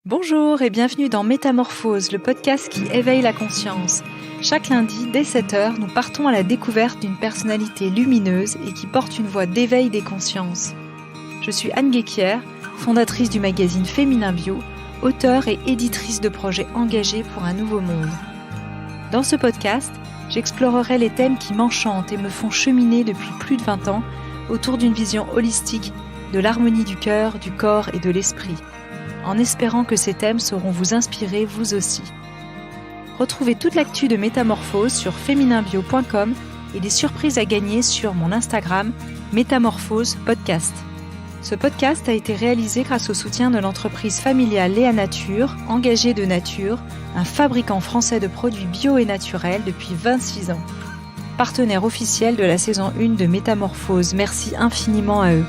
Bonjour et bienvenue dans Métamorphose, le podcast qui éveille la conscience. Chaque lundi, dès 7h, nous partons à la découverte d'une personnalité lumineuse et qui porte une voix d'éveil des consciences. Je suis Anne Guéquière, fondatrice du magazine Féminin Bio, auteure et éditrice de projets engagés pour un nouveau monde. Dans ce podcast, j'explorerai les thèmes qui m'enchantent et me font cheminer depuis plus de 20 ans autour d'une vision holistique de l'harmonie du cœur, du corps et de l'esprit, en espérant que ces thèmes sauront vous inspirer vous aussi. Retrouvez toute l'actu de Métamorphose sur fémininbio.com et des surprises à gagner sur mon Instagram Métamorphose Podcast. Ce podcast a été réalisé grâce au soutien de l'entreprise familiale Léa Nature, Engagée de Nature, un fabricant français de produits bio et naturels depuis 26 ans. Partenaire officiel de la saison 1 de Métamorphose, merci infiniment à eux.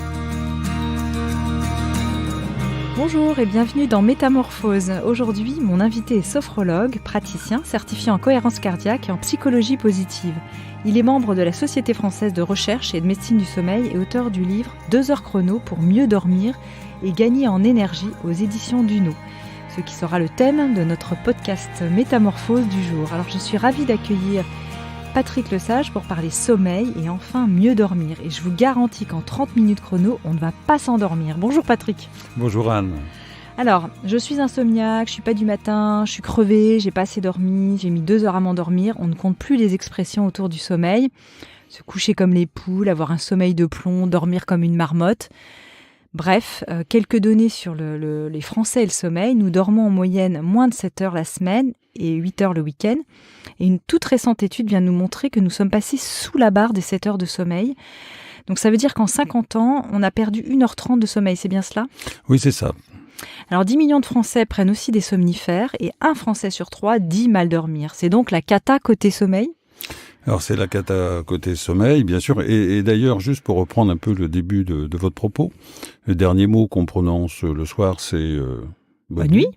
Bonjour et bienvenue dans Métamorphose. Aujourd'hui, mon invité est sophrologue, praticien, certifié en cohérence cardiaque et en psychologie positive. Il est membre de la Société française de recherche et de médecine du sommeil et auteur du livre 2 heures chrono pour mieux dormir et gagner en énergie aux éditions Duno, ce qui sera le thème de notre podcast Métamorphose du jour. Alors je suis ravie d'accueillir Patrick Lesage pour parler sommeil et enfin mieux dormir. Et je vous garantis qu'en 30 minutes chrono, on ne va pas s'endormir. Bonjour Patrick. Bonjour Anne. Alors, je suis insomniaque, je suis pas du matin, je suis crevée, j'ai pas assez dormi, j'ai mis 2 heures à m'endormir. On ne compte plus les expressions autour du sommeil. Se coucher comme les poules, avoir un sommeil de plomb, dormir comme une marmotte. Bref, quelques données sur les Français et le sommeil. Nous dormons en moyenne moins de 7 heures la semaine et 8 heures le week-end. Et une toute récente étude vient nous montrer que nous sommes passés sous la barre des 7 heures de sommeil. Donc ça veut dire qu'en 50 ans, on a perdu 1h30 de sommeil, c'est bien cela ? Oui, c'est ça. Alors 10 millions de Français prennent aussi des somnifères et 1 Français sur 3 dit mal dormir. C'est donc la cata côté sommeil ? Alors c'est la cata côté sommeil, bien sûr. Et d'ailleurs, juste pour reprendre un peu le début de votre propos, le dernier mot qu'on prononce le soir, c'est bonne nuit.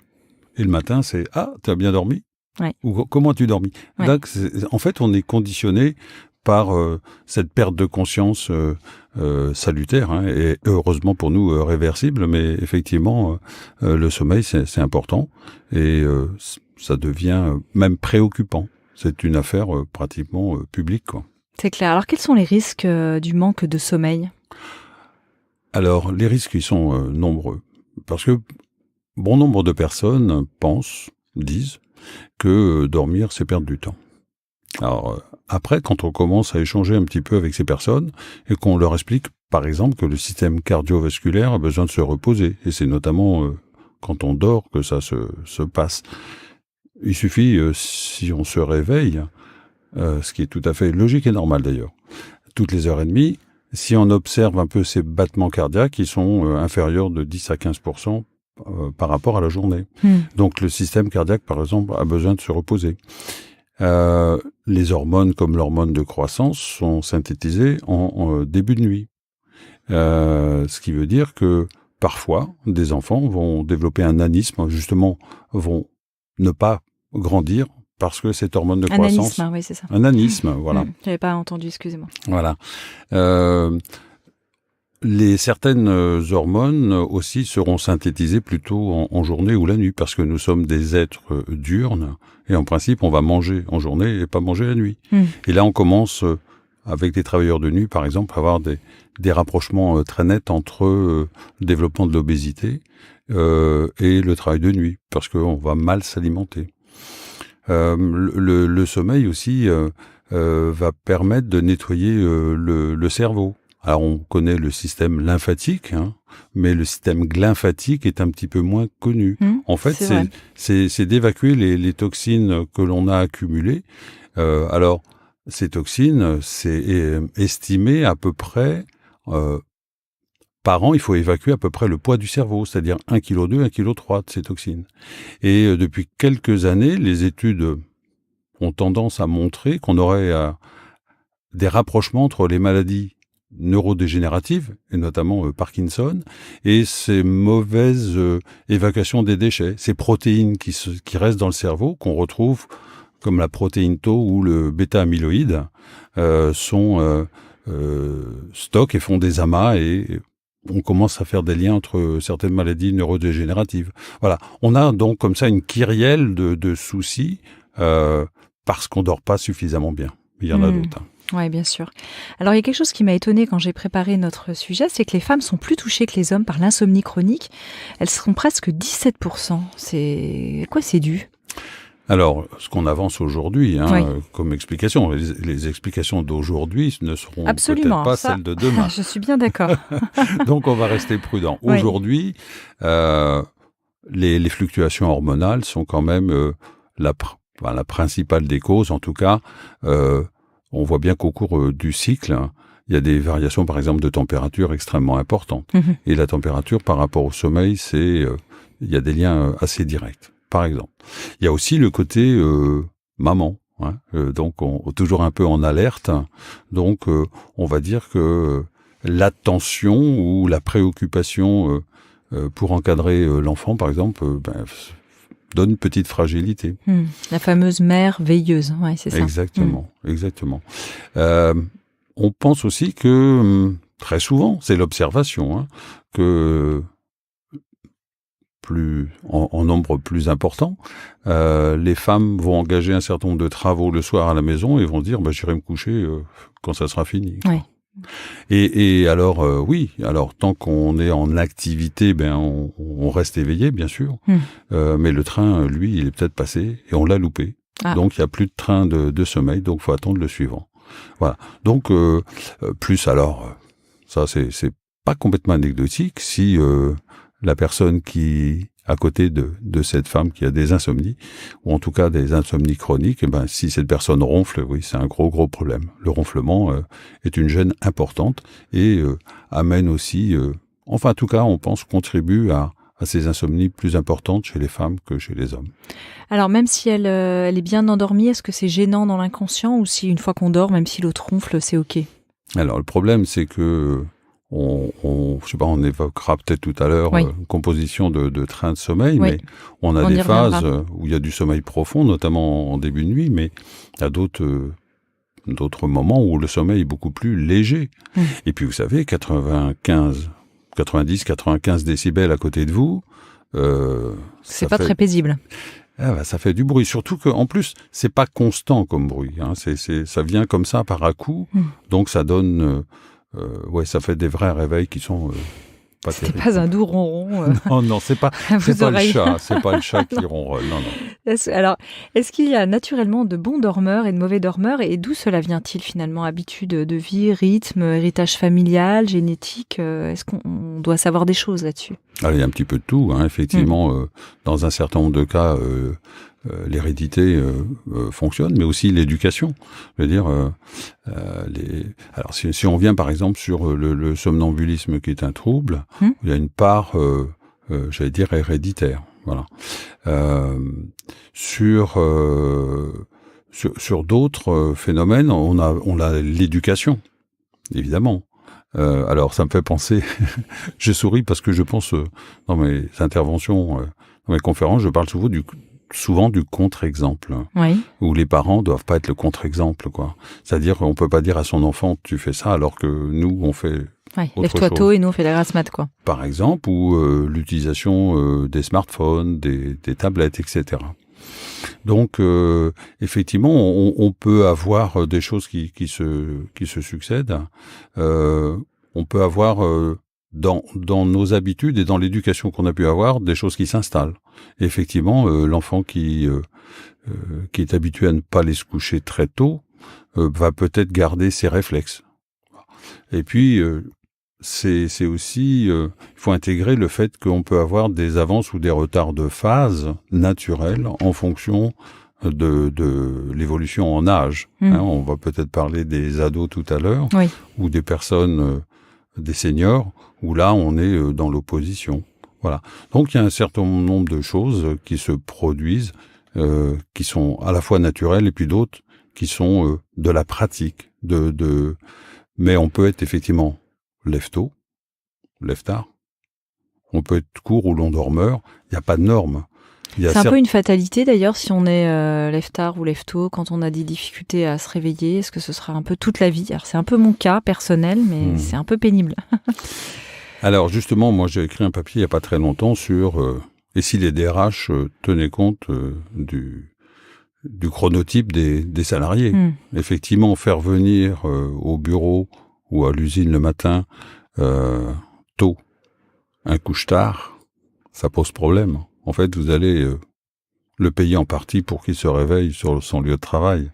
Et le matin, c'est « Ah, tu as bien dormi ?» Ouais. Ou « Comment tu dormis ?» Ouais. Donc, en fait, on est conditionné par cette perte de conscience salutaire, hein, et heureusement pour nous réversible, mais effectivement, le sommeil, c'est important et ça devient même préoccupant. C'est une affaire pratiquement publique, quoi. C'est clair. Alors, quels sont les risques du manque de sommeil ? Alors, les risques, ils sont nombreux. Parce que bon nombre de personnes disent que dormir, c'est perdre du temps. Alors, après, quand on commence à échanger un petit peu avec ces personnes et qu'on leur explique, par exemple, que le système cardiovasculaire a besoin de se reposer, et c'est notamment quand on dort que ça se passe. Il suffit, si on se réveille, ce qui est tout à fait logique et normal d'ailleurs, toutes les heures et demie, si on observe un peu ces battements cardiaques, ils sont inférieurs de 10 à 15% par rapport à la journée. Donc le système cardiaque, par exemple, a besoin de se reposer. Les hormones, comme l'hormone de croissance, sont synthétisées en début de nuit. Ce qui veut dire que parfois, des enfants vont développer un anisme, justement, vont ne pas grandir parce que cette hormone de croissance... Un anisme, oui, c'est ça. Un anisme, voilà. J'avais pas entendu, excusez-moi. Voilà. Certaines hormones aussi seront synthétisées plutôt en journée ou la nuit, parce que nous sommes des êtres diurnes, et en principe, on va manger en journée et pas manger la nuit. Et là, on commence, avec des travailleurs de nuit, par exemple, à avoir des rapprochements très nets entre le développement de l'obésité et le travail de nuit, parce qu'on va mal s'alimenter. Le sommeil aussi va permettre de nettoyer le cerveau. Alors on connaît le système lymphatique, hein, mais le système glymphatique est un petit peu moins connu. En fait, c'est d'évacuer les toxines que l'on a accumulées. Alors ces toxines, c'est estimé à peu près par an, il faut évacuer à peu près le poids du cerveau, c'est-à-dire 1,2 kg, 1,3 kg de ces toxines. Et depuis quelques années, les études ont tendance à montrer qu'on aurait des rapprochements entre les maladies neurodégénératives, et notamment Parkinson, et ces mauvaises évacuations des déchets, ces protéines qui restent dans le cerveau, qu'on retrouve comme la protéine tau ou le bêta-amyloïde, sont stockent et font des amas et on commence à faire des liens entre certaines maladies neurodégénératives. Voilà, on a donc comme ça une kyrielle de soucis parce qu'on dort pas suffisamment bien. Il y en a d'autres. Oui, bien sûr. Alors, il y a quelque chose qui m'a étonnée quand j'ai préparé notre sujet, c'est que les femmes sont plus touchées que les hommes par l'insomnie chronique. Elles seront presque 17%. À quoi c'est dû ? Alors, ce qu'on avance aujourd'hui comme explication, les explications d'aujourd'hui ne seront peut-être pas celles de demain. Je suis bien d'accord. Donc, on va rester prudent. Aujourd'hui, les fluctuations hormonales sont quand même la principale des causes. En tout cas, on voit bien qu'au cours du cycle, il y a des variations, par exemple, de température extrêmement importantes. Et la température par rapport au sommeil, il y a des liens assez directs. Par exemple. Il y a aussi le côté maman, donc toujours un peu en alerte. Donc on va dire que l'attention ou la préoccupation pour encadrer l'enfant, par exemple, donne une petite fragilité. La fameuse mère veilleuse, ouais, c'est ça. Exactement. On pense aussi que très souvent, c'est l'observation, que en nombre plus important, les femmes vont engager un certain nombre de travaux le soir à la maison et vont dire j'irai me coucher quand ça sera fini. Ouais. Et alors alors tant qu'on est en activité, on reste éveillé bien sûr, mais le train lui il est peut-être passé et on l'a loupé. Donc il y a plus de train de sommeil, donc faut attendre le suivant. Voilà. Donc plus alors ça c'est pas complètement anecdotique si la personne qui, à côté de cette femme qui a des insomnies, ou en tout cas des insomnies chroniques, si cette personne ronfle, oui, c'est un gros problème. Le ronflement est une gêne importante et amène aussi, en tout cas, on pense, contribue à ces insomnies plus importantes chez les femmes que chez les hommes. Alors, même si elle est bien endormie, est-ce que c'est gênant dans l'inconscient ou si une fois qu'on dort, même si l'autre ronfle, c'est OK ? Alors, le problème, c'est que je sais pas, on évoquera peut-être tout à l'heure une composition de trains de sommeil, mais on a des phases où il y a du sommeil profond, notamment en début de nuit, mais il y a d'autres moments où le sommeil est beaucoup plus léger. Et puis vous savez, 90-95 décibels à côté de vous, c'est pas très paisible. Ça fait du bruit, surtout qu'en plus c'est pas constant comme bruit. Ça vient comme ça par à-coup, donc ça donne ça fait des vrais réveils qui sont pas terribles. C'est pas un doux ronron. Non, c'est pas le chat. C'est pas le chat qui ronronne. Non. Alors, est-ce qu'il y a naturellement de bons dormeurs et de mauvais dormeurs et d'où cela vient-il finalement ? Habitude de vie, rythme, héritage familial, génétique ? Est-ce qu'on doit savoir des choses là-dessus ? Alors, il y a un petit peu de tout, effectivement. Dans un certain nombre de cas, l'hérédité fonctionne, mais aussi l'éducation. Je veux dire, alors si on vient par exemple sur le somnambulisme qui est un trouble, il y a une part, j'allais dire héréditaire. Voilà. Sur d'autres phénomènes, on a l'éducation, évidemment. Alors ça me fait penser, je souris parce que je pense dans mes interventions, dans mes conférences, je parle souvent du contre-exemple, où les parents doivent pas être le contre-exemple, quoi. C'est-à-dire qu'on peut pas dire à son enfant tu fais ça alors que nous on fait lève-toi tôt et nous on fait la grasse mat, quoi. Par exemple, ou l'utilisation des smartphones, des tablettes, etc. Donc effectivement, on peut avoir des choses qui se succèdent. On peut avoir dans nos habitudes et dans l'éducation qu'on a pu avoir, des choses qui s'installent. Et effectivement, l'enfant qui est habitué à ne pas aller se coucher très tôt va peut-être garder ses réflexes. Et puis, c'est aussi, il faut intégrer le fait qu'on peut avoir des avances ou des retards de phase naturels en fonction de l'évolution en âge. On va peut-être parler des ados tout à l'heure, ou des personnes, des seniors, où là on est dans l'opposition. Voilà. Donc il y a un certain nombre de choses qui se produisent, qui sont à la fois naturelles et puis d'autres qui sont de la pratique. Mais on peut être effectivement lève tôt, lève tard. On peut être court ou long dormeur. Il n'y a pas de normes. C'est un peu une fatalité d'ailleurs si on est lève tard ou lève tôt quand on a des difficultés à se réveiller. Est-ce que ce sera un peu toute la vie ? Alors c'est un peu mon cas personnel, mais c'est un peu pénible. Alors justement, moi j'ai écrit un papier il n'y a pas très longtemps sur et si les DRH tenaient compte du chronotype des salariés. Effectivement, faire venir au bureau ou à l'usine le matin tôt, un couche-tard, ça pose problème. En fait, vous allez le payer en partie pour qu'il se réveille sur son lieu de travail.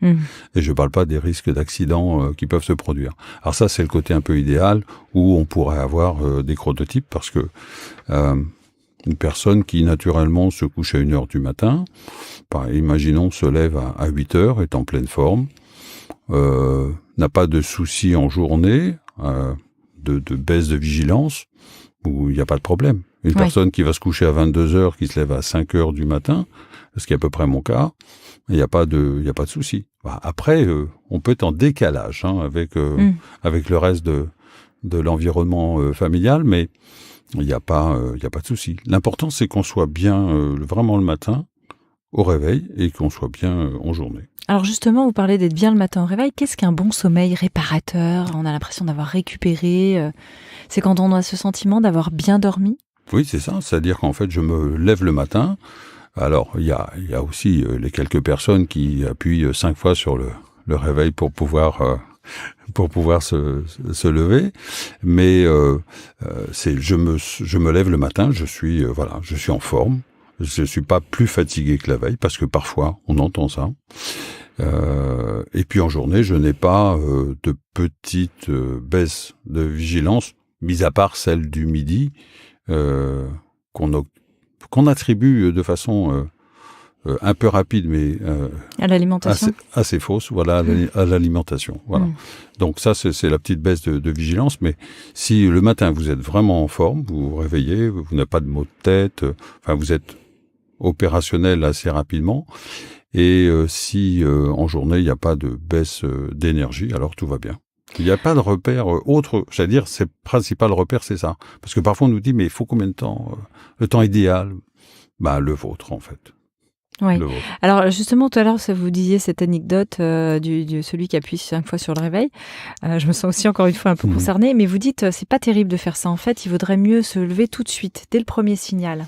Et je ne parle pas des risques d'accidents qui peuvent se produire. Alors ça, c'est le côté un peu idéal où on pourrait avoir des chronotypes parce que une personne qui naturellement se couche à 1h du matin, imaginons se lève à 8h, est en pleine forme, n'a pas de soucis en journée, de baisse de vigilance, où il n'y a pas de problème. Une personne qui va se coucher à 22h, qui se lève à 5h du matin, ce qui est à peu près mon cas, il n'y a pas de souci. Après, on peut être en décalage avec le reste de l'environnement familial, mais il n'y a pas de souci. L'important, c'est qu'on soit bien vraiment le matin au réveil et qu'on soit bien en journée. Alors justement, vous parlez d'être bien le matin au réveil. Qu'est-ce qu'un bon sommeil réparateur ? On a l'impression d'avoir récupéré. C'est quand on a ce sentiment d'avoir bien dormi ? Oui, c'est ça. C'est-à-dire qu'en fait, je me lève le matin. Alors, il y a aussi les quelques personnes qui appuient 5 fois sur le réveil pour pouvoir se lever. Mais je me lève le matin. Je suis en forme. Je suis pas plus fatigué que la veille parce que parfois on entend ça. Et puis en journée, je n'ai pas de petite baisse de vigilance, mis à part celle du midi qu'on attribue de façon un peu rapide, mais à l'alimentation, assez fausse, voilà, à l'alimentation. Voilà. Donc ça, c'est la petite baisse de vigilance. Mais si le matin vous êtes vraiment en forme, vous vous réveillez, vous n'avez pas de maux de tête, vous êtes opérationnel assez rapidement. Et si en journée il n'y a pas de baisse d'énergie, alors tout va bien. Il n'y a pas de repère autre, j'allais dire, c'est principal repère, c'est ça. Parce que parfois on nous dit, mais il faut combien de temps le temps idéal, le vôtre en fait. Oui. Alors justement, tout à l'heure, vous disiez cette anecdote de celui qui appuie 5 fois sur le réveil. Je me sens aussi encore une fois un peu concernée, mais vous dites, c'est pas terrible de faire ça. En fait, il vaudrait mieux se lever tout de suite, dès le premier signal.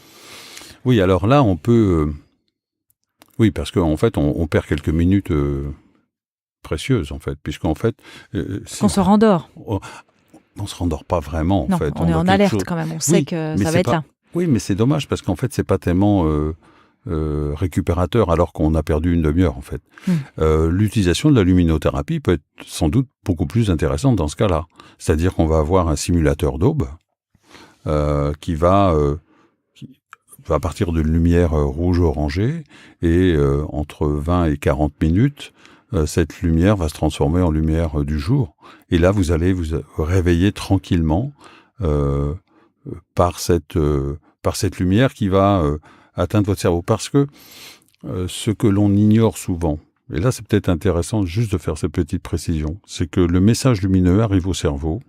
Oui, alors là, on peut... Oui, parce qu'en fait, on perd quelques minutes précieuses, en fait, puisqu'en fait... On se rendort. On se rendort pas vraiment, en fait. On est en alerte quand même, on sait que ça va être là. Oui, mais c'est dommage, parce qu'en fait, c'est pas tellement récupérateur, alors qu'on a perdu une demi-heure, en fait. L'utilisation de la luminothérapie peut être sans doute beaucoup plus intéressante dans ce cas-là. C'est-à-dire qu'on va avoir un simulateur d'aube qui va partir d'une lumière rouge-orangée et entre 20 et 40 minutes, cette lumière va se transformer en lumière du jour. Et là, vous allez vous réveiller tranquillement par cette lumière qui va atteindre votre cerveau. Parce que ce que l'on ignore souvent, et là c'est peut-être intéressant juste de faire cette petite précision, c'est que le message lumineux arrive au cerveau,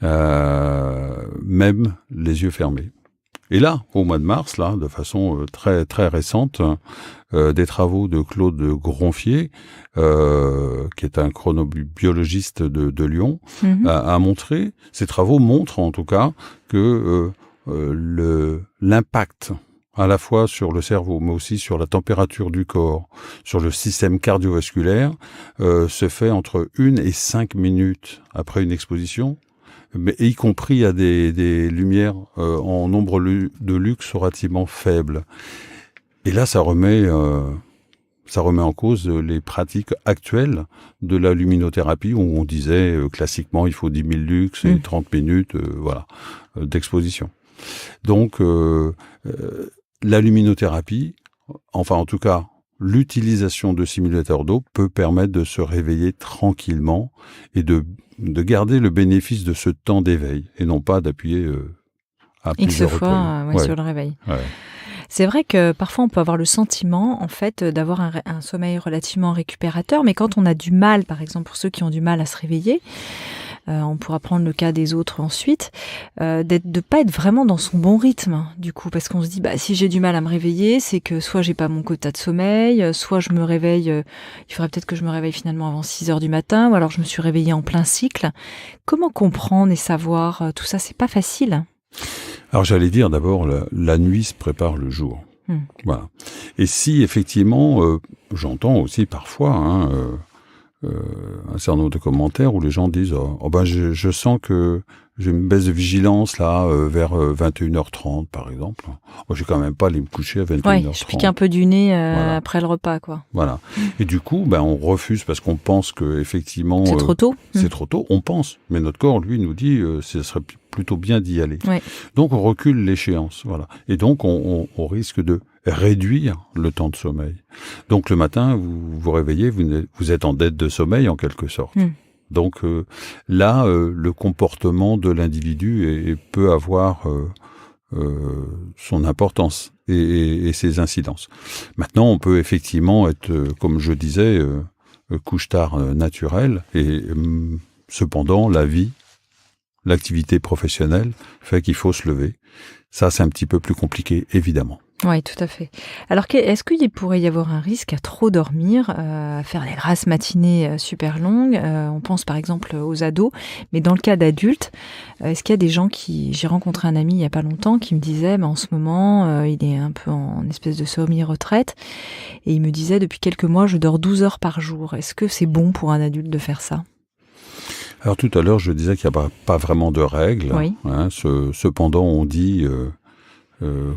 même les yeux fermés. Et là, au mois de mars, là, de façon très très récente, des travaux de Claude Gronfier, qui est un chronobiologiste de Lyon, a montré, ces travaux montrent en tout cas que l'impact à la fois sur le cerveau, mais aussi sur la température du corps, sur le système cardiovasculaire, se fait entre 1 et 5 minutes après une exposition, mais y compris à des lumières en nombre de lux relativement faibles. Et là, ça remet en cause les pratiques actuelles de la luminothérapie, où on disait classiquement il faut 10 000 lux et 30 minutes d'exposition. Donc, la luminothérapie, enfin en tout cas, l'utilisation de simulateurs d'eau peut permettre de se réveiller tranquillement et de garder le bénéfice de ce temps d'éveil et non pas d'appuyer à plusieurs reprises. Sur le réveil. Ouais. C'est vrai que parfois on peut avoir le sentiment en fait d'avoir un sommeil relativement récupérateur, mais quand on a du mal, par exemple pour ceux qui ont du mal à se réveiller, on pourra prendre le cas des autres ensuite, de pas être vraiment dans son bon rythme, du coup, parce qu'on se dit, si j'ai du mal à me réveiller, c'est que soit j'ai pas mon quota de sommeil, soit je me réveille, il faudrait peut-être que je me réveille finalement avant 6h du matin, ou alors je me suis réveillée en plein cycle. Comment comprendre et savoir tout ça? C'est pas facile. Alors j'allais dire d'abord, la nuit se prépare le jour. Voilà. Et si effectivement, j'entends aussi parfois un certain nombre de commentaires où les gens disent je sens que j'ai une baisse de vigilance là vers 21h30 par exemple. Je vais quand même pas aller me coucher à 21h30. Ouais, je pique un peu du nez après le repas, quoi. Voilà. Et du coup, on refuse parce qu'on pense que effectivement c'est trop tôt. C'est trop tôt, on pense, mais notre corps lui nous dit ce serait plutôt bien d'y aller. Ouais. Donc on recule l'échéance, voilà. Et donc on risque de réduire le temps de sommeil. Donc le matin, vous vous réveillez, vous êtes en dette de sommeil en quelque sorte. Donc là, le comportement de l'individu peut avoir son importance et ses incidences. Maintenant, on peut effectivement être, comme je disais, couche-tard naturel, et cependant, la vie, l'activité professionnelle fait qu'il faut se lever. Ça, c'est un petit peu plus compliqué, évidemment. Oui, tout à fait. Alors, est-ce qu'il pourrait y avoir un risque à trop dormir, à faire des grasses matinées super longues? On pense par exemple aux ados, mais dans le cas d'adultes, est-ce qu'il y a des gens j'ai rencontré un ami il n'y a pas longtemps qui me disait, en ce moment, il est un peu en espèce de semi-retraite, et il me disait, depuis quelques mois, je dors 12 heures par jour. Est-ce que c'est bon pour un adulte de faire ça? Alors tout à l'heure, je disais qu'il n'y a pas vraiment de règles. Oui. Cependant, on dit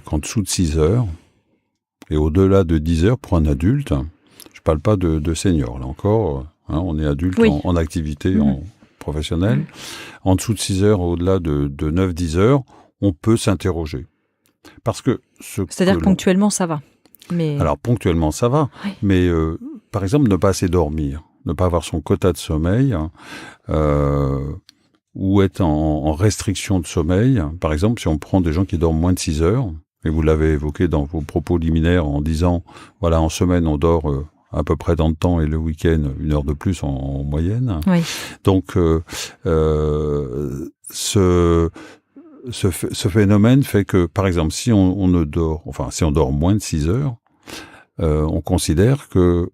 qu'en dessous de 6 heures, et au-delà de 10 heures pour un adulte, je ne parle pas de senior, là encore, on est adulte en activité professionnelle, en dessous de 6 heures, au-delà de 9-10 heures, on peut s'interroger. Parce que c'est-à-dire que ponctuellement, ça va. Alors ponctuellement, ça va, mais par exemple, ne pas assez dormir, ne pas avoir son quota de sommeil, ou être en restriction de sommeil. Par exemple, si on prend des gens qui dorment moins de 6 heures, et vous l'avez évoqué dans vos propos liminaires en disant, en semaine, on dort à peu près dans le temps, et le week-end, 1 heure de plus en moyenne. Oui. Donc, ce phénomène fait que, par exemple, si on dort moins de 6 heures, on considère que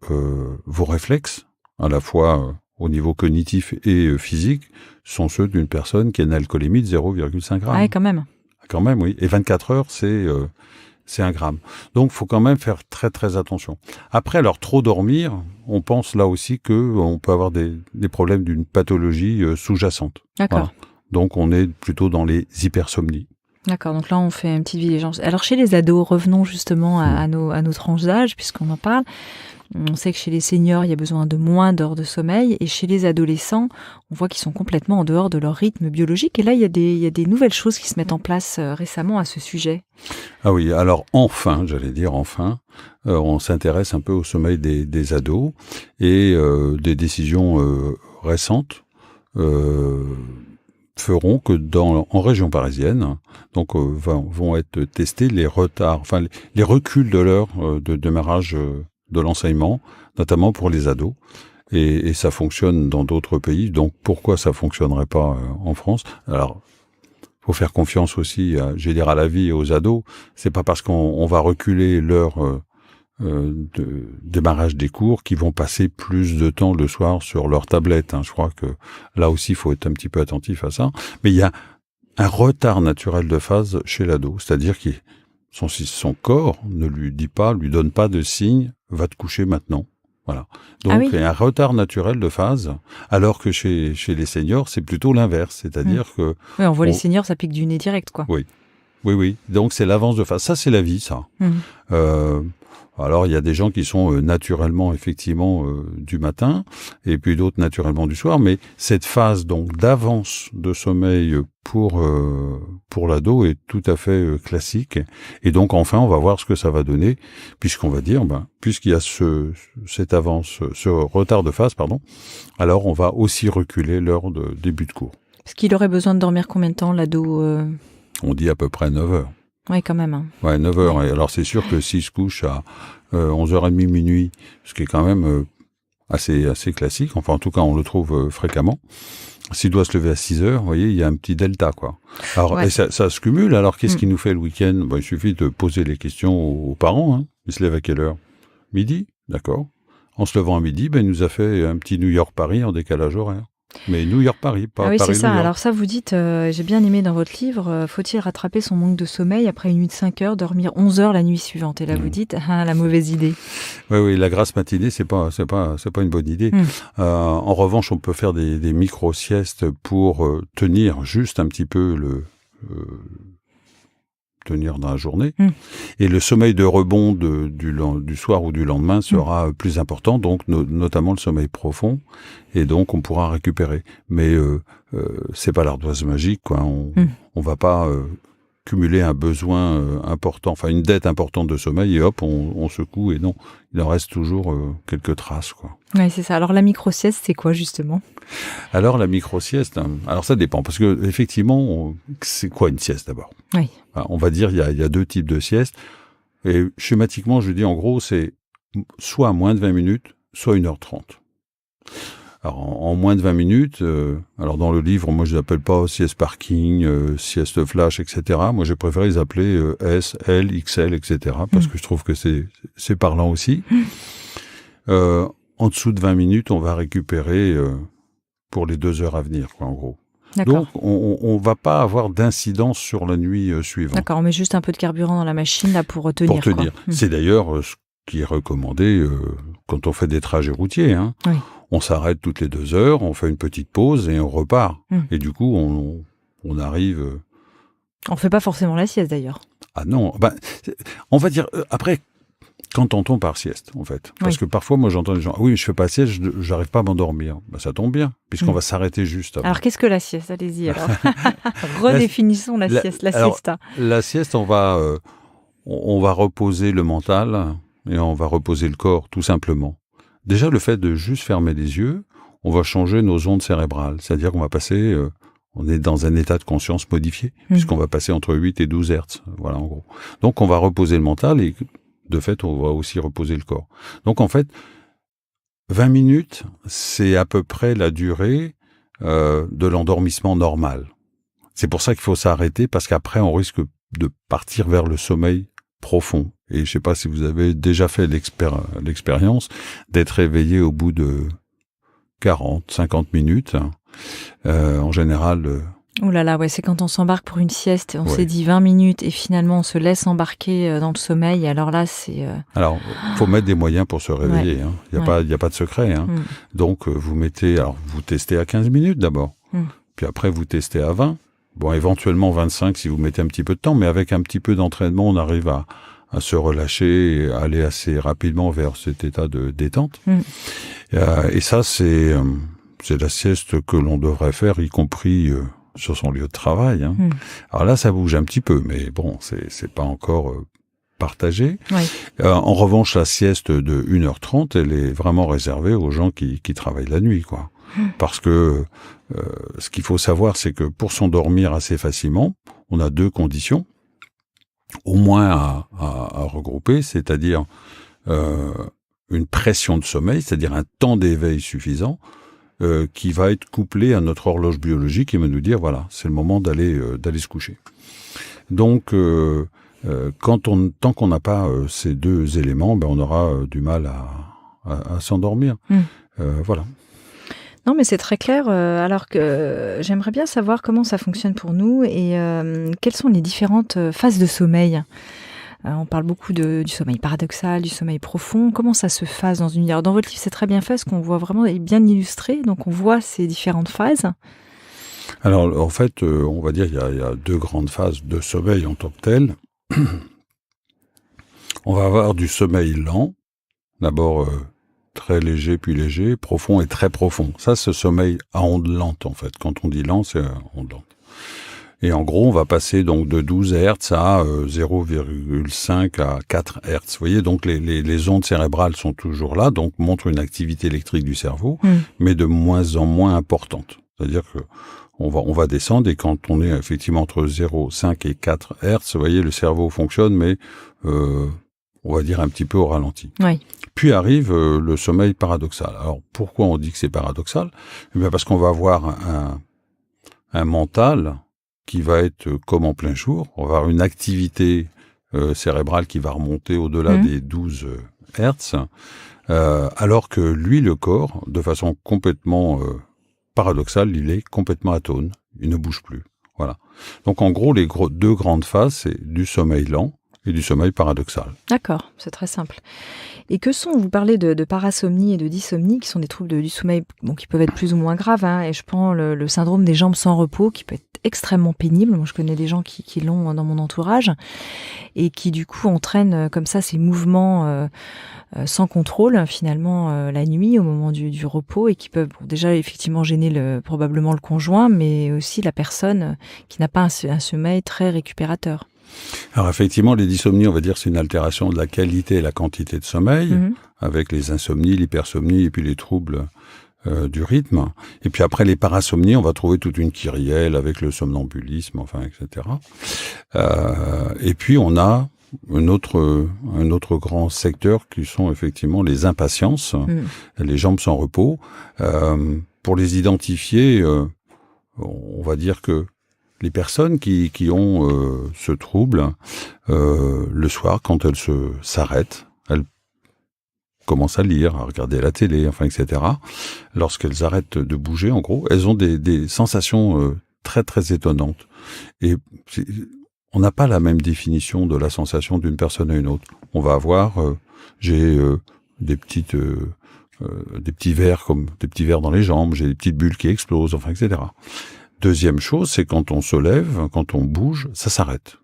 vos réflexes, à la fois au niveau cognitif et physique, sont ceux d'une personne qui a une alcoolémie de 0,5 grammes. Ah oui, quand même. Quand même, oui. Et 24 heures, c'est 1 gramme. Donc, faut quand même faire très, très attention. Après, alors, trop dormir, on pense là aussi qu'on peut avoir des problèmes d'une pathologie sous-jacente. D'accord. Voilà. Donc, on est plutôt dans les hypersomnies. D'accord, donc là on fait une petite vigilance. Alors chez les ados, revenons justement à nos tranches d'âge, puisqu'on en parle. On sait que chez les seniors, il y a besoin de moins d'heures de sommeil, et chez les adolescents, on voit qu'ils sont complètement en dehors de leur rythme biologique. Et là, il y a des nouvelles choses qui se mettent en place récemment à ce sujet. Ah oui, alors enfin, on s'intéresse un peu au sommeil des ados, et des décisions récentes feront que en région parisienne, donc vont être testés les retards, les reculs de l'heure de démarrage de l'enseignement, notamment pour les ados, et ça fonctionne dans d'autres pays. Donc pourquoi ça fonctionnerait pas en France? Alors, faut faire confiance aussi, à la vie et aux ados. C'est pas parce qu'on va reculer l'heure de démarrage des cours qui vont passer plus de temps le soir sur leur tablette. Je crois que là aussi, il faut être un petit peu attentif à ça. Mais il y a un retard naturel de phase chez l'ado, c'est-à-dire que son corps ne lui donne pas de signe « va te coucher maintenant ». Voilà. Donc, il y a un retard naturel de phase, alors que chez les seniors, c'est plutôt l'inverse. C'est-à-dire que... Oui, on voit les seniors, ça pique du nez direct, quoi. Oui. Donc, c'est l'avance de phase. Ça, c'est la vie, ça. Alors, il y a des gens qui sont naturellement, effectivement, du matin, et puis d'autres naturellement du soir, mais cette phase donc d'avance de sommeil pour l'ado est tout à fait classique. Et donc, enfin, on va voir ce que ça va donner, puisqu'on va dire, puisqu'il y a ce retard de phase, alors on va aussi reculer l'heure de début de cours. Est-ce qu'il aurait besoin de dormir combien de temps, l'ado On dit à peu près 9 heures. Oui, quand même. Ouais, 9 heures. Et alors, c'est sûr que s'il se couche à 11h30, minuit, ce qui est quand même assez classique. Enfin, en tout cas, on le trouve fréquemment. S'il doit se lever à 6 heures, vous voyez, il y a un petit delta, quoi. Alors, et ça se cumule. Alors, qu'est-ce qu'il nous fait le week-end? Il suffit de poser les questions aux parents, hein. Il se lève à quelle heure? Midi? D'accord. En se levant à midi, il nous a fait un petit New York-Paris en décalage horaire. Mais New York-Paris, pas oui, Paris-New c'est ça. York. Alors ça, vous dites, j'ai bien aimé dans votre livre, faut-il rattraper son manque de sommeil après une nuit de 5 heures, dormir 11 heures la nuit suivante? Et là, vous dites, la mauvaise idée. Oui, la grasse matinée, c'est pas une bonne idée. En revanche, on peut faire des micro-siestes pour tenir juste un petit peu tenir dans la journée. Et le sommeil de rebond du soir ou du lendemain sera plus important, donc notamment le sommeil profond, et donc on pourra récupérer. Mais c'est pas l'ardoise magique, quoi. On va pas cumuler un besoin important, enfin une dette importante de sommeil, et hop, on secoue, et non, il en reste toujours quelques traces, quoi. Oui, c'est ça. Alors la micro-sieste, c'est quoi justement? Alors la micro-sieste, alors ça dépend, parce que effectivement, c'est quoi une sieste d'abord? Oui. On va dire il y a 2 types de siestes, et schématiquement, je dis en gros, c'est soit moins de 20 minutes, soit 1h30. Alors en moins de 20 minutes, alors dans le livre, moi je les appelle pas sieste parking, sieste flash, etc. Moi j'ai préféré les appeler S, L, XL, etc. parce que je trouve que c'est parlant aussi. En dessous de 20 minutes, on va récupérer pour les 2 heures à venir, quoi, en gros. Donc, on va pas avoir d'incidence sur la nuit suivante. D'accord, on met juste un peu de carburant dans la machine là pour tenir. Pour tenir. C'est d'ailleurs ce qui est recommandé quand on fait des trajets routiers. Hein. Oui. On s'arrête toutes les 2 heures, on fait une petite pause et on repart. Et du coup, on arrive... On fait pas forcément la sieste d'ailleurs. Ah non, on va dire... après, qu'entend-on par sieste, en fait? Parce que parfois, moi, j'entends des gens, oui, mais je fais pas sieste, j'arrive pas à m'endormir. Ça tombe bien, puisqu'on va s'arrêter juste avant. Alors, qu'est-ce que la sieste? Allez-y, alors. Redéfinissons la sieste, la siesta. La sieste, on va reposer le mental et on va reposer le corps, tout simplement. Déjà, le fait de juste fermer les yeux, on va changer nos ondes cérébrales. C'est-à-dire qu'on va passer... on est dans un état de conscience modifié, puisqu'on va passer entre 8 et 12 Hertz. Voilà, en gros. Donc, on va reposer le mental et... de fait, on va aussi reposer le corps. Donc, en fait, 20 minutes, c'est à peu près la durée de l'endormissement normal. C'est pour ça qu'il faut s'arrêter, parce qu'après, on risque de partir vers le sommeil profond. Et je sais pas si vous avez déjà fait l'expérience d'être réveillé au bout de 40, 50 minutes. En général... Oh là là, ouais, c'est quand on s'embarque pour une sieste, on s'est dit 20 minutes et finalement on se laisse embarquer dans le sommeil. Et alors là, c'est... Alors, faut mettre des moyens pour se réveiller. Hein. Il y a pas de secret. Hein. Donc, vous testez à 15 minutes d'abord. Puis après, vous testez à 20. Bon, éventuellement 25 si vous mettez un petit peu de temps, mais avec un petit peu d'entraînement, on arrive à se relâcher et à aller assez rapidement vers cet état de détente. Et ça, c'est la sieste que l'on devrait faire, y compris... sur son lieu de travail. Hein. Alors là, ça bouge un petit peu, mais bon, c'est pas encore partagé. En revanche, la sieste de 1h30, elle est vraiment réservée aux gens qui travaillent la nuit, quoi. Parce que ce qu'il faut savoir, c'est que pour s'endormir assez facilement, on a 2 conditions, au moins à regrouper, c'est-à-dire une pression de sommeil, c'est-à-dire un temps d'éveil suffisant, qui va être couplé à notre horloge biologique et va nous dire, voilà, c'est le moment d'aller se coucher. Donc, tant qu'on n'a pas ces 2 éléments, on aura du mal à s'endormir. Voilà. Non, mais c'est très clair. Alors que j'aimerais bien savoir comment ça fonctionne pour nous et quelles sont les différentes phases de sommeil. On parle beaucoup du sommeil paradoxal, du sommeil profond. Comment ça se phase dans une nuit? Alors, dans votre livre, c'est très bien fait, parce qu'on voit vraiment, et bien illustré, donc on voit ces différentes phases. Alors, en fait, on va dire il y a 2 grandes phases de sommeil en tant que tel. On va avoir du sommeil lent, d'abord très léger, puis léger, profond et très profond. Ça, c'est sommeil à ondes lentes, en fait. Quand on dit lent, c'est ondes lentes. Et en gros, on va passer donc de 12 Hertz à 0,5 à 4 Hertz. Vous voyez, donc les ondes cérébrales sont toujours là, donc montrent une activité électrique du cerveau, mais de moins en moins importante. C'est-à-dire que on va descendre, et quand on est effectivement entre 0,5 et 4 Hertz, vous voyez, le cerveau fonctionne, mais on va dire un petit peu au ralenti. Oui. Puis arrive le sommeil paradoxal. Alors pourquoi on dit que c'est paradoxal ? Eh bien parce qu'on va avoir un mental qui va être comme en plein jour. On va avoir une activité cérébrale qui va remonter au-delà des 12 Hertz, alors que lui, le corps, de façon complètement paradoxale, il est complètement atone. Il ne bouge plus. Voilà. Donc en gros, les deux grandes phases, c'est du sommeil lent et du sommeil paradoxal. D'accord, c'est très simple. Et que sont, vous parlez de parasomnie et de dysomnie, qui sont des troubles du sommeil qui peuvent être plus ou moins graves, hein, et je prends le syndrome des jambes sans repos, qui peut être extrêmement pénible. Moi, je connais des gens qui l'ont dans mon entourage, et qui du coup entraînent comme ça ces mouvements sans contrôle, finalement, la nuit, au moment du repos, et qui peuvent déjà effectivement gêner probablement le conjoint, mais aussi la personne qui n'a pas un sommeil très récupérateur. Alors effectivement, les dysomnies, on va dire, c'est une altération de la qualité et la quantité de sommeil, avec les insomnies, l'hypersomnie et puis les troubles du rythme. Et puis après les parasomnies, on va trouver toute une kyrielle avec le somnambulisme, enfin, etc. Et puis on a un autre grand secteur qui sont effectivement les impatiences, les jambes sans repos. Pour les identifier, on va dire que les personnes qui ont ce trouble, le soir, quand elles s'arrêtent, elles commencent à lire, à regarder la télé, enfin, etc. Lorsqu'elles arrêtent de bouger, en gros, elles ont des sensations très, très étonnantes. Et on n'a pas la même définition de la sensation d'une personne à une autre. On va avoir, j'ai des petits vers dans les jambes, j'ai des petites bulles qui explosent, enfin, etc. Deuxième chose, c'est quand on se lève, quand on bouge, ça s'arrête.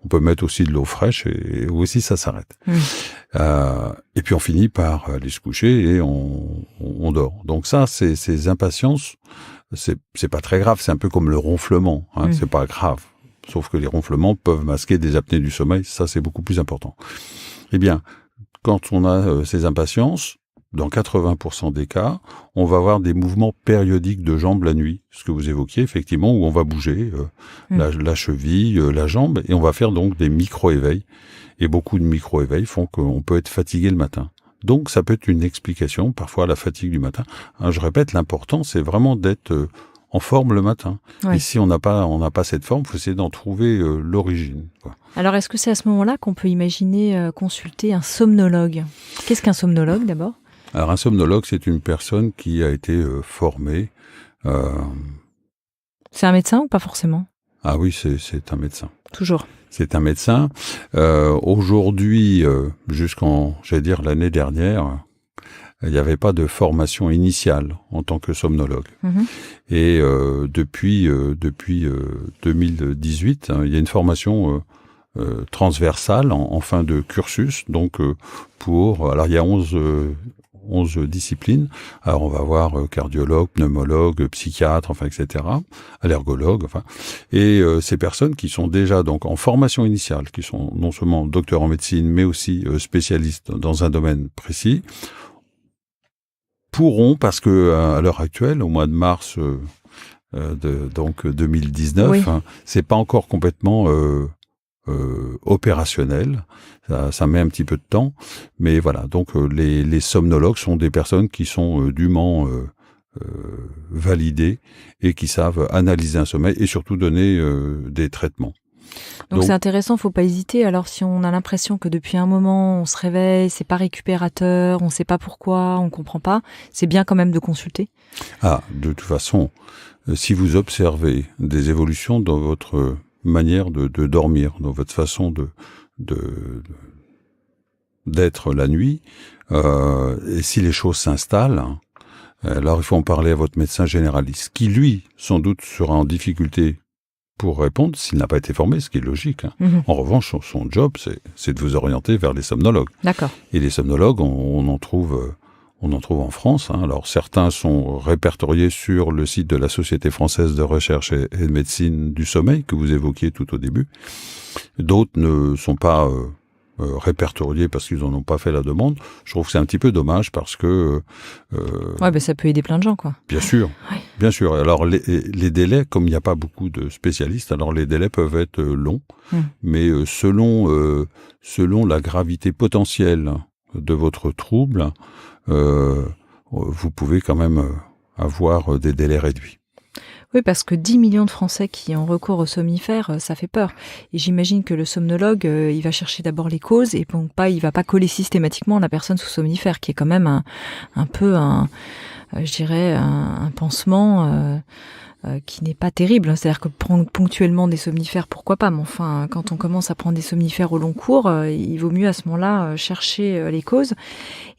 On peut mettre aussi de l'eau fraîche et aussi ça s'arrête. Et puis on finit par aller se coucher et on dort. Donc ça, ces impatiences, c'est pas très grave. C'est un peu comme le ronflement. C'est pas grave. Sauf que les ronflements peuvent masquer des apnées du sommeil. Ça, c'est beaucoup plus important. Eh bien, quand on a ces impatiences, dans 80% des cas, on va avoir des mouvements périodiques de jambes la nuit, ce que vous évoquiez effectivement, où on va bouger la cheville, la jambe, et on va faire donc des micro-éveils. Et beaucoup de micro-éveils font qu'on peut être fatigué le matin. Donc ça peut être une explication, parfois, à la fatigue du matin. Je répète, l'important, c'est vraiment d'être en forme le matin. Oui. Et si on n'a pas cette forme, il faut essayer d'en trouver l'origine, quoi. Alors, est-ce que c'est à ce moment-là qu'on peut imaginer consulter un somnologue ? Qu'est-ce qu'un somnologue, d'abord ? Alors, un somnologue, c'est une personne qui a été formée. C'est un médecin ou pas forcément ? Ah oui, c'est un médecin. Toujours. C'est un médecin. Aujourd'hui, j'allais dire l'année dernière, il n'y avait pas de formation initiale en tant que somnologue. Et depuis 2018, il y a une formation transversale en fin de cursus. Donc alors il y a 11 disciplines. Alors on va voir cardiologue, pneumologue, psychiatre, enfin, etc., allergologue, enfin. Et ces personnes qui sont déjà donc en formation initiale, qui sont non seulement docteurs en médecine, mais aussi spécialistes dans un domaine précis, pourront, parce que à l'heure actuelle, au mois de mars donc 2019, oui. C'est pas encore complètement opérationnel. Ça met un petit peu de temps, mais voilà. Donc les somnologues sont des personnes qui sont dûment validées et qui savent analyser un sommeil et surtout donner des traitements. Donc c'est intéressant, faut pas hésiter. Alors si on a l'impression que depuis un moment on se réveille, c'est pas récupérateur, on sait pas pourquoi, on comprend pas, c'est bien quand même de consulter. De toute façon, si vous observez des évolutions dans votre manière de dormir, dans votre façon d'être la nuit, et si les choses s'installent, alors il faut en parler à votre médecin généraliste, qui lui, sans doute, sera en difficulté pour répondre s'il n'a pas été formé, ce qui est logique. En revanche, son job, c'est de vous orienter vers les somnologues. D'accord. Et les somnologues, on en trouve en France. Alors certains sont répertoriés sur le site de la Société française de recherche et de médecine du sommeil que vous évoquiez tout au début. D'autres ne sont pas répertoriés parce qu'ils n'en ont pas fait la demande. Je trouve que c'est un petit peu dommage parce que... ça peut aider plein de gens, quoi. Bien sûr, Ouais. bien sûr. Alors, les délais, comme il n'y a pas beaucoup de spécialistes, alors les délais peuvent être longs, mais selon la gravité potentielle de votre trouble, vous pouvez quand même avoir des délais réduits. Oui, parce que 10 millions de Français qui ont recours aux somnifères, ça fait peur. Et j'imagine que le somnologue, il va chercher d'abord les causes et donc il va pas coller systématiquement la personne sous somnifère, qui est quand même un peu un pansement qui n'est pas terrible. C'est-à-dire que prendre ponctuellement des somnifères, pourquoi pas, mais enfin, quand on commence à prendre des somnifères au long cours, il vaut mieux à ce moment-là chercher les causes.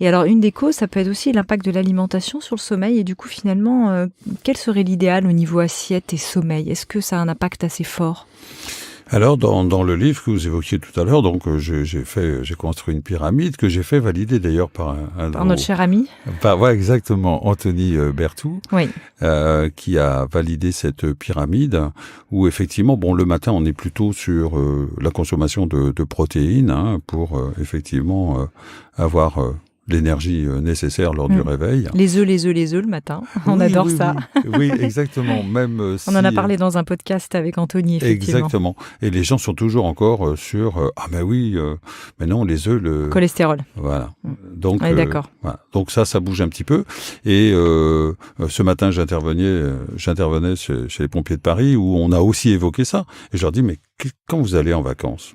Et alors, une des causes, ça peut être aussi l'impact de l'alimentation sur le sommeil. Et du coup, finalement, quel serait l'idéal au niveau assiette et sommeil ? Est-ce que ça a un impact assez fort ? Alors, dans le livre que vous évoquiez tout à l'heure, donc j'ai construit une pyramide que j'ai fait valider d'ailleurs par notre cher ami. Ouais, exactement, Anthony Berthoud, oui. Qui a validé cette pyramide où effectivement, le matin, on est plutôt sur la consommation de protéines pour effectivement avoir l'énergie nécessaire lors du réveil. Les œufs le matin. On adore ça. Oui, exactement. Même on en a parlé dans un podcast avec Anthony, effectivement. Exactement. Et les gens sont toujours encore sur mais non, les œufs, le cholestérol. Voilà. Donc, d'accord. Voilà. Donc ça bouge un petit peu. Et ce matin, j'intervenais chez les pompiers de Paris où on a aussi évoqué ça. Et je leur dis, mais quand vous allez en vacances,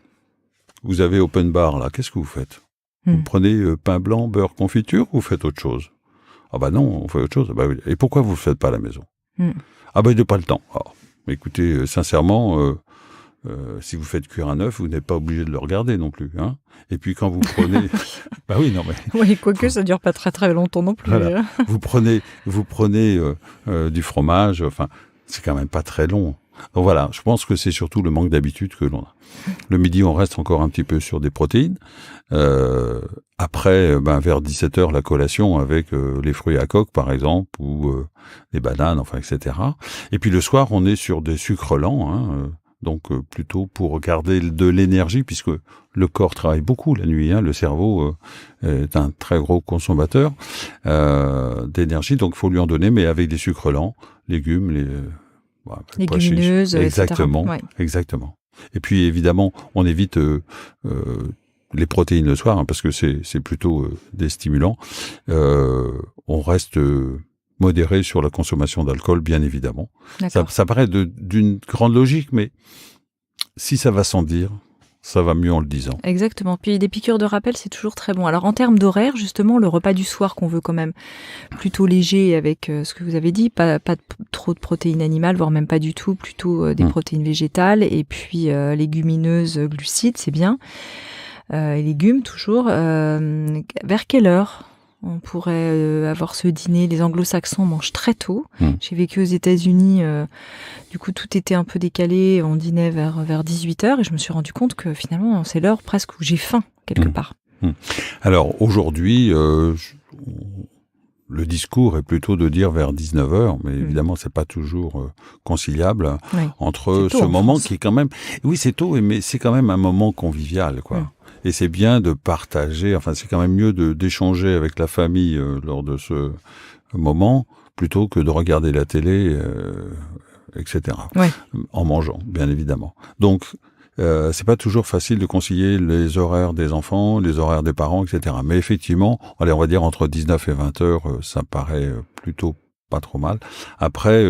vous avez open bar là, qu'est-ce que vous faites ? Vous prenez pain blanc, beurre, confiture, ou vous faites autre chose ? Ah bah non, on fait autre chose. Bah oui. Et pourquoi vous ne le faites pas à la maison ? Ah bah il n'a pas le temps. Alors, écoutez, sincèrement, si vous faites cuire un œuf, vous n'êtes pas obligé de le regarder non plus. Hein. Et puis quand vous prenez... bah oui, non mais... Oui, quoique ça dure pas très très longtemps non plus. Voilà. Vous prenez du fromage, enfin, c'est quand même pas très long. Donc voilà, je pense que c'est surtout le manque d'habitude que l'on a. Le midi, on reste encore un petit peu sur des protéines. Après, vers 17h, la collation avec les fruits à coque, par exemple, ou les bananes, enfin, etc. Et puis le soir, on est sur des sucres lents, donc plutôt pour garder de l'énergie, puisque le corps travaille beaucoup la nuit. Le cerveau est un très gros consommateur d'énergie, donc il faut lui en donner, mais avec des sucres lents, légumes, légumineuses, exactement, etc. Ouais. Exactement. Et puis évidemment, on évite les protéines le soir, parce que c'est plutôt des stimulants. On reste modéré sur la consommation d'alcool, bien évidemment. Ça paraît d'une grande logique, mais si ça va sans dire, ça va mieux en le disant. Exactement. Puis des piqûres de rappel, c'est toujours très bon. Alors en termes d'horaire, justement, le repas du soir qu'on veut quand même plutôt léger avec ce que vous avez dit, pas trop de protéines animales, voire même pas du tout, plutôt des protéines végétales et puis légumineuses, glucides, c'est bien. Et légumes toujours. Vers quelle heure on pourrait avoir ce dîner? Les anglo-saxons mangent très tôt. J'ai vécu aux États-Unis, du coup tout était un peu décalé, on dînait vers 18h et je me suis rendu compte que finalement c'est l'heure presque où j'ai faim quelque part. Alors aujourd'hui, le discours est plutôt de dire vers 19h, mais évidemment c'est pas toujours conciliable entre ce moment qui est quand même... Oui, c'est tôt, mais c'est quand même un moment convivial, quoi. Et c'est bien de partager, enfin c'est quand même mieux d'échanger avec la famille lors de ce moment, plutôt que de regarder la télé, etc. En mangeant, bien évidemment. Donc, c'est pas toujours facile de concilier les horaires des enfants, les horaires des parents, etc. Mais effectivement, on va dire entre 19 et 20 heures, ça paraît plutôt pas trop mal. Après,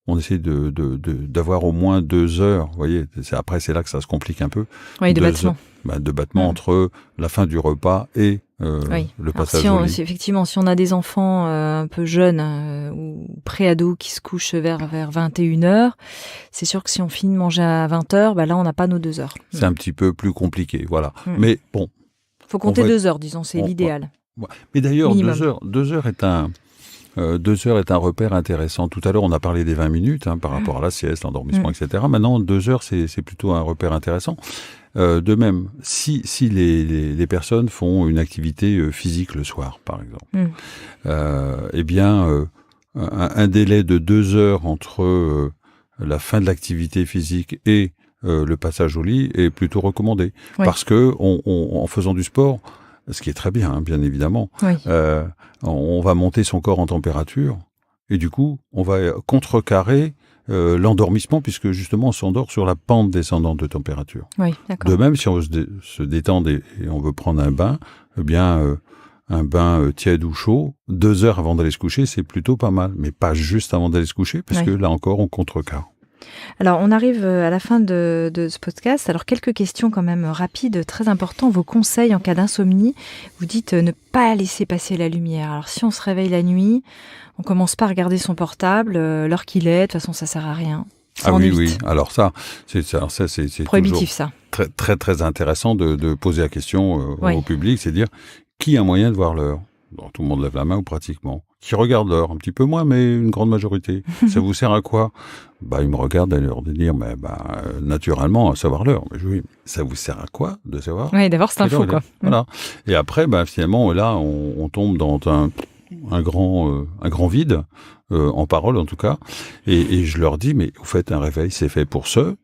on essaie d'avoir au moins 2 heures, vous voyez. Après, c'est là que ça se complique un peu. Oui, de battement. De battement entre la fin du repas et le passage au lit. Effectivement, si on a des enfants un peu jeunes ou pré-ados qui se couchent vers 21h, c'est sûr que si on finit de manger à 20h, là, on n'a pas nos 2 heures. C'est un petit peu plus compliqué, voilà. Mais bon. Faut compter 2 heures, disons, c'est l'idéal. Mais d'ailleurs, 2 heures est un... 2 heures est un repère intéressant. Tout à l'heure, on a parlé des 20 minutes par rapport à la sieste, l'endormissement, etc. Maintenant, 2 heures, c'est plutôt un repère intéressant. De même, si les personnes font une activité physique le soir, par exemple, un délai de 2 heures entre la fin de l'activité physique et le passage au lit est plutôt recommandé. Oui. Parce que en faisant du sport, ce qui est très bien, hein, bien évidemment, Oui. On va monter son corps en température et du coup, on va contrecarrer l'endormissement puisque justement on s'endort sur la pente descendante de température. Oui, d'accord. De même, si on veut se détendre et on veut prendre un bain, eh bien, un bain tiède ou chaud, 2 heures avant d'aller se coucher, c'est plutôt pas mal. Mais pas juste avant d'aller se coucher, parce que là encore, on contrecarre. Alors, on arrive à la fin de ce podcast. Alors, quelques questions quand même rapides, très importantes. Vos conseils en cas d'insomnie, vous dites ne pas laisser passer la lumière. Alors, si on se réveille la nuit, on commence pas à regarder son portable, l'heure qu'il est, de toute façon, ça sert à rien. Ah oui, oui. Alors ça, c'est prohibitif, ça. Très, très, très intéressant de poser la question au public, c'est dire qui a moyen de voir l'heure. Bon, tout le monde lève la main ou pratiquement. Qui regarde l'heure, un petit peu moins, mais une grande majorité. Ça vous sert à quoi? Il me regarde à l'heure de dire, naturellement, à savoir l'heure. Mais oui, ça vous sert à quoi de savoir? Oui, d'avoir cette info, quoi. Voilà. Et après, finalement, là, on tombe dans un grand vide, en parole en tout cas. Et je leur dis, mais vous faites un réveil, c'est fait pour ce.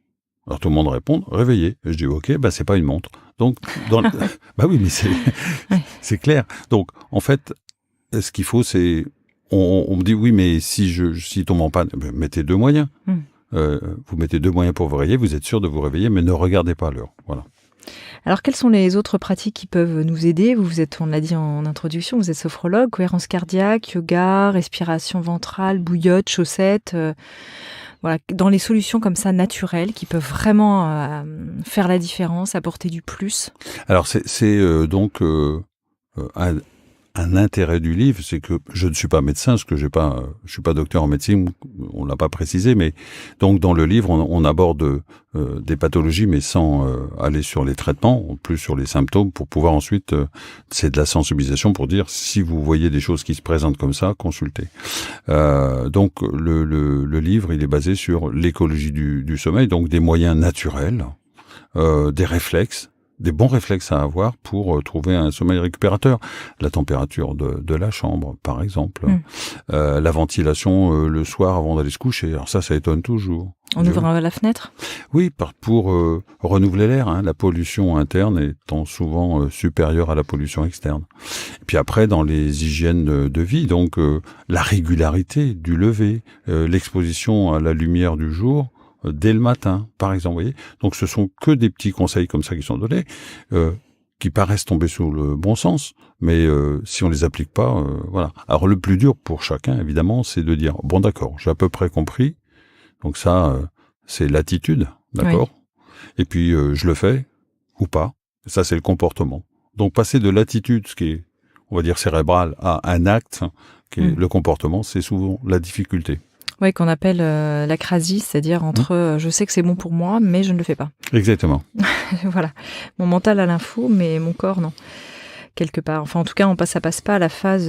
Alors tout le monde répond, réveillé. Et je dis, ok, c'est pas une montre. Donc, oui, mais c'est clair. Donc, en fait, ce qu'il faut, c'est, on me dit, oui, mais si tombe en panne, mettez 2 moyens. Vous mettez 2 moyens pour vous réveiller, vous êtes sûr de vous réveiller, mais ne regardez pas l'heure. Voilà. Alors, quelles sont les autres pratiques qui peuvent nous aider? On l'a dit en introduction, vous êtes sophrologue, cohérence cardiaque, yoga, respiration ventrale, bouillotte, chaussettes. Voilà, dans les solutions comme ça naturelles qui peuvent vraiment faire la différence, apporter du plus. Alors c'est donc un intérêt du livre, c'est que je ne suis pas médecin, parce que je suis pas docteur en médecine, on l'a pas précisé, mais donc dans le livre on aborde des pathologies, mais sans aller sur les traitements, plus sur les symptômes, pour pouvoir ensuite, c'est de la sensibilisation pour dire si vous voyez des choses qui se présentent comme ça, consultez. Donc le livre, il est basé sur l'écologie du sommeil, donc des moyens naturels, des réflexes. Des bons réflexes à avoir pour trouver un sommeil récupérateur. La température de la chambre, par exemple. La ventilation le soir avant d'aller se coucher. Alors ça étonne toujours. En ouvrant la fenêtre? Oui, pour renouveler l'air. Hein, la pollution interne étant souvent supérieure à la pollution externe. Et puis après, dans les hygiènes de vie, donc la régularité du lever, l'exposition à la lumière du jour, dès le matin, par exemple, vous voyez. Donc, ce sont que des petits conseils comme ça qui sont donnés, qui paraissent tomber sous le bon sens, mais si on les applique pas, voilà. Alors, le plus dur pour chacun, évidemment, c'est de dire, bon, d'accord, j'ai à peu près compris. Donc ça, c'est l'attitude, d'accord. Oui. Et puis, je le fais ou pas. Ça, c'est le comportement. Donc, passer de l'attitude, ce qui est, on va dire, cérébral, à un acte, qui est le comportement, c'est souvent la difficulté. Oui, qu'on appelle l'acrasie, c'est-à-dire entre je sais que c'est bon pour moi, mais je ne le fais pas. Exactement. Voilà. Mon mental a l'info, mais mon corps, non. Quelque part. Enfin, en tout cas, ça passe pas à la phase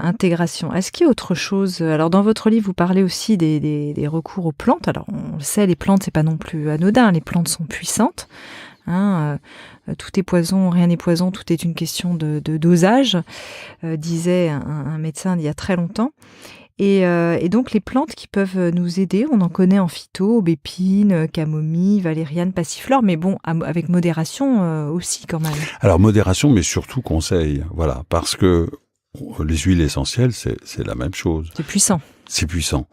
intégration. Est-ce qu'il y a autre chose? Alors, dans votre livre, vous parlez aussi des recours aux plantes. Alors, on le sait, les plantes, c'est pas non plus anodin. Les plantes sont puissantes. Tout est poison, rien n'est poison, tout est une question de dosage, disait un médecin il y a très longtemps. Et donc, les plantes qui peuvent nous aider, on en connaît en phyto, aubépine, camomille, valériane, passiflore, mais bon, avec modération aussi quand même. Alors, modération, mais surtout conseil, voilà, parce que les huiles essentielles, c'est la même chose. C'est puissant. C'est puissant.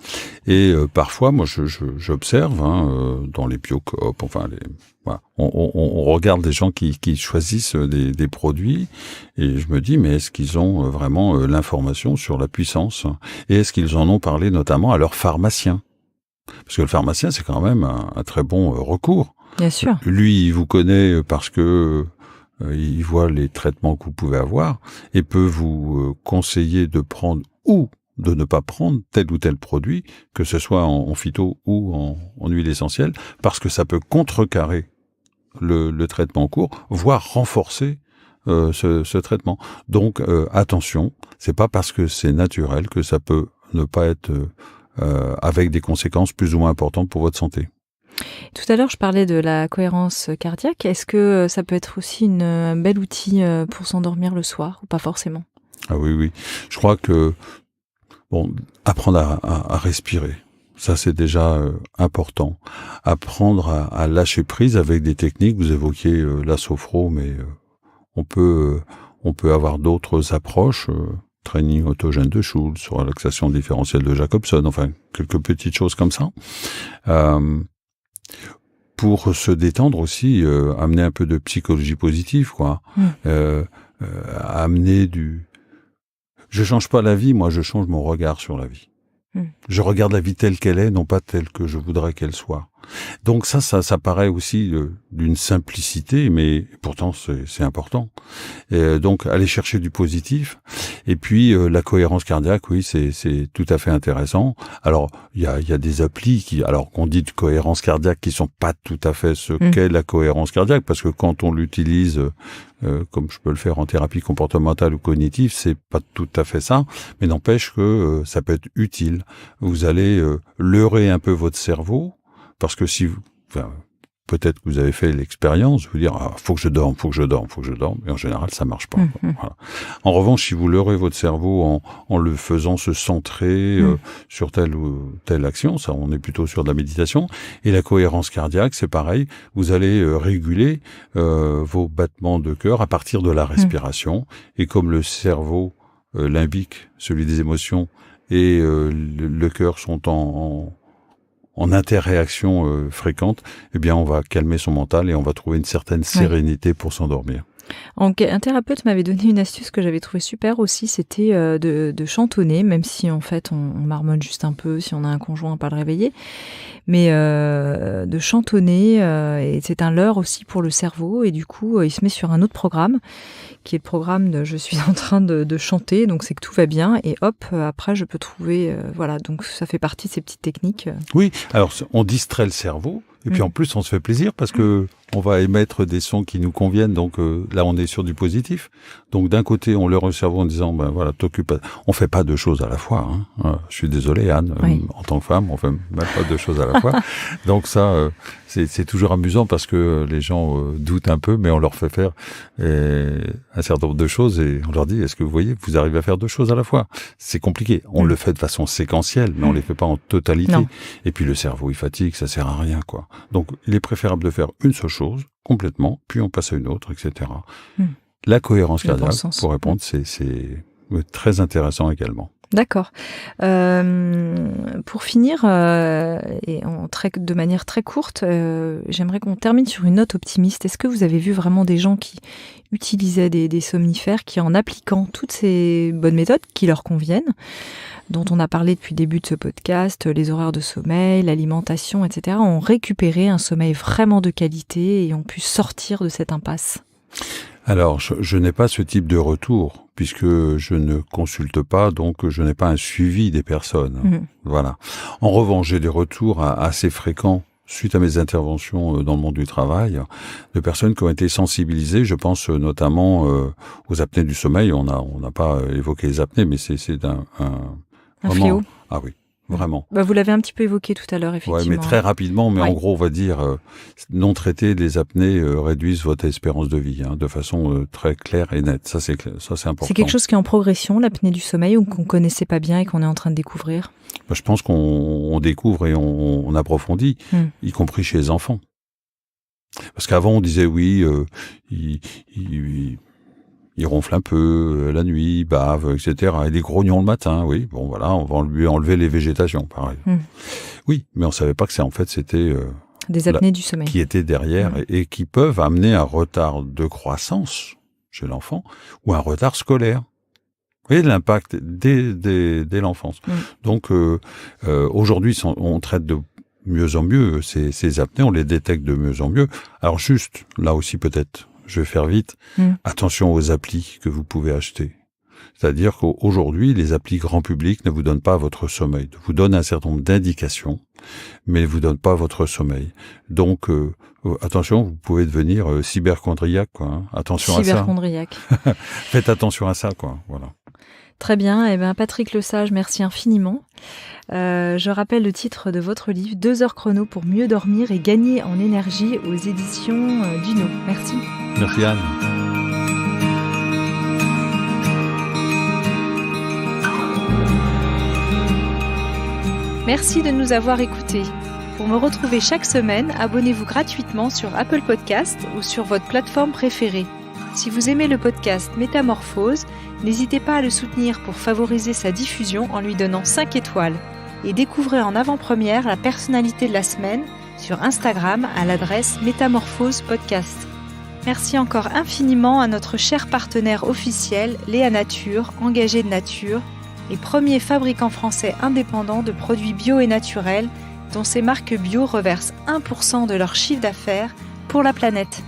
Et parfois, moi, j'observe dans les biocoop, enfin, voilà, on regarde des gens qui choisissent des produits, et je me dis, mais est-ce qu'ils ont vraiment l'information sur la puissance? Et est-ce qu'ils en ont parlé notamment à leur pharmacien? Parce que le pharmacien, c'est quand même un très bon recours. Bien sûr. Lui, il vous connaît parce que il voit les traitements que vous pouvez avoir et peut vous conseiller de prendre ou de ne pas prendre tel ou tel produit, que ce soit en phyto ou en huile essentielle, parce que ça peut contrecarrer le traitement en cours, voire renforcer ce traitement. Donc attention, c'est pas parce que c'est naturel que ça peut ne pas être avec des conséquences plus ou moins importantes pour votre santé. Tout à l'heure, je parlais de la cohérence cardiaque. Est-ce que ça peut être aussi un bel outil pour s'endormir le soir, ou pas forcément? Ah oui, oui. Je crois que apprendre à respirer, Ça, c'est déjà important. Apprendre à lâcher prise avec des techniques. Vous évoquiez la sophro, mais on peut avoir d'autres approches. Training autogène de Schultz, relaxation différentielle de Jacobson, enfin, quelques petites choses comme ça. Pour se détendre aussi, amener un peu de psychologie positive, quoi. Amener Je change pas la vie, moi, je change mon regard sur la vie. Je regarde la vie telle qu'elle est, non pas telle que je voudrais qu'elle soit. Donc ça paraît aussi d'une simplicité, mais pourtant c'est important. Et donc aller chercher du positif. Et puis la cohérence cardiaque, oui, c'est tout à fait intéressant. Alors il y a des applis qu'on dit de cohérence cardiaque qui sont pas tout à fait ce qu'est la cohérence cardiaque, parce que quand on l'utilise comme je peux le faire en thérapie comportementale ou cognitive, c'est pas tout à fait ça, mais n'empêche que ça peut être utile. Vous allez leurrer un peu votre cerveau, parce que peut-être que vous avez fait l'expérience, vous dire faut que je dorme, et en général ça marche pas. Voilà. En revanche, si vous leurrez votre cerveau en le faisant se centrer sur telle ou telle action, ça on est plutôt sur de la méditation. Et la cohérence cardiaque, c'est pareil, vous allez réguler vos battements de cœur à partir de la respiration. Et comme le cerveau limbique, celui des émotions, et le cœur sont en interréaction fréquente, eh bien, on va calmer son mental et on va trouver une certaine sérénité pour s'endormir. Un thérapeute m'avait donné une astuce que j'avais trouvée super aussi, c'était de chantonner, même si en fait on marmonne juste un peu, si on a un conjoint, pas le réveiller, mais de chantonner, et c'est un leurre aussi pour le cerveau, et du coup il se met sur un autre programme, qui est le programme de je suis en train de chanter, donc c'est que tout va bien, et hop, après je peux trouver, voilà, donc ça fait partie de ces petites techniques. Oui, alors on distrait le cerveau, et puis en plus on se fait plaisir parce que on va émettre des sons qui nous conviennent, donc là on est sur du positif. Donc d'un côté on leurre le cerveau en disant ben voilà, t'occupe, on fait pas deux choses à la fois. Je suis désolé Anne, en tant que femme on fait même pas deux choses à la fois. Donc ça c'est toujours amusant parce que les gens doutent un peu, mais on leur fait faire un certain nombre de choses et on leur dit est-ce que vous voyez vous arrivez à faire deux choses à la fois? C'est compliqué. On le fait de façon séquentielle, mais on les fait pas en totalité. Non. Et puis le cerveau il fatigue, ça sert à rien quoi. Donc il est préférable de faire une seule chose complètement, puis on passe à une autre, etc. La cohérence cardiaque, pour répondre, c'est très intéressant également. D'accord. Pour finir, et de manière très courte, j'aimerais qu'on termine sur une note optimiste. Est-ce que vous avez vu vraiment des gens qui utilisaient des somnifères, qui en appliquant toutes ces bonnes méthodes qui leur conviennent, dont on a parlé depuis le début de ce podcast, les horaires de sommeil, l'alimentation, etc., ont récupéré un sommeil vraiment de qualité et ont pu sortir de cette impasse? Alors, je n'ai pas ce type de retour, puisque je ne consulte pas, donc je n'ai pas un suivi des personnes. Voilà. En revanche, j'ai des retours assez fréquents suite à mes interventions dans le monde du travail, de personnes qui ont été sensibilisées. Je pense notamment aux apnées du sommeil. On n'a pas évoqué les apnées, mais c'est un fléau. Ah oui. Vraiment. Vous l'avez un petit peu évoqué tout à l'heure, effectivement. Oui, mais très rapidement. Mais en gros, on va dire, non traitées, les apnées réduisent votre espérance de vie, de façon très claire et nette. Ça, c'est important. C'est quelque chose qui est en progression, l'apnée du sommeil, ou qu'on connaissait pas bien et qu'on est en train de découvrir? Je pense qu'on découvre et on approfondit, y compris chez les enfants. Parce qu'avant, on disait oui, il ronfle un peu la nuit, il bave, etc. Et des grognons le matin, oui. Bon, voilà, on va lui enlever les végétations, pareil. Oui, mais on savait pas que c'était des apnées du sommeil qui étaient derrière et qui peuvent amener un retard de croissance chez l'enfant ou un retard scolaire. Vous voyez l'impact dès l'enfance. Donc aujourd'hui, on traite de mieux en mieux ces apnées, on les détecte de mieux en mieux. Alors juste, là aussi peut-être, je vais faire vite, attention aux applis que vous pouvez acheter. C'est-à-dire qu'aujourd'hui, les applis grand public ne vous donnent pas votre sommeil. Ils vous donnent un certain nombre d'indications, mais ne vous donnent pas votre sommeil. Donc, attention, vous pouvez devenir cyberchondriaque, quoi. Attention à ça. Cyberchondriaque. Faites attention à ça, quoi. Voilà. Très bien. Patrick Lesage, merci infiniment. Je rappelle le titre de votre livre, 2 heures chrono pour mieux dormir et gagner en énergie, aux éditions Duno. Merci. Merci Anne. Merci de nous avoir écoutés. Pour me retrouver chaque semaine, abonnez-vous gratuitement sur Apple Podcasts ou sur votre plateforme préférée. Si vous aimez le podcast Métamorphose, n'hésitez pas à le soutenir pour favoriser sa diffusion en lui donnant 5 étoiles. Et découvrez en avant-première la personnalité de la semaine sur Instagram à l'adresse Métamorphose Podcast. Merci encore infiniment à notre cher partenaire officiel, Léa Nature, Engagé de Nature, et premier fabricant français indépendant de produits bio et naturels, dont ces marques bio reversent 1% de leur chiffre d'affaires pour la planète.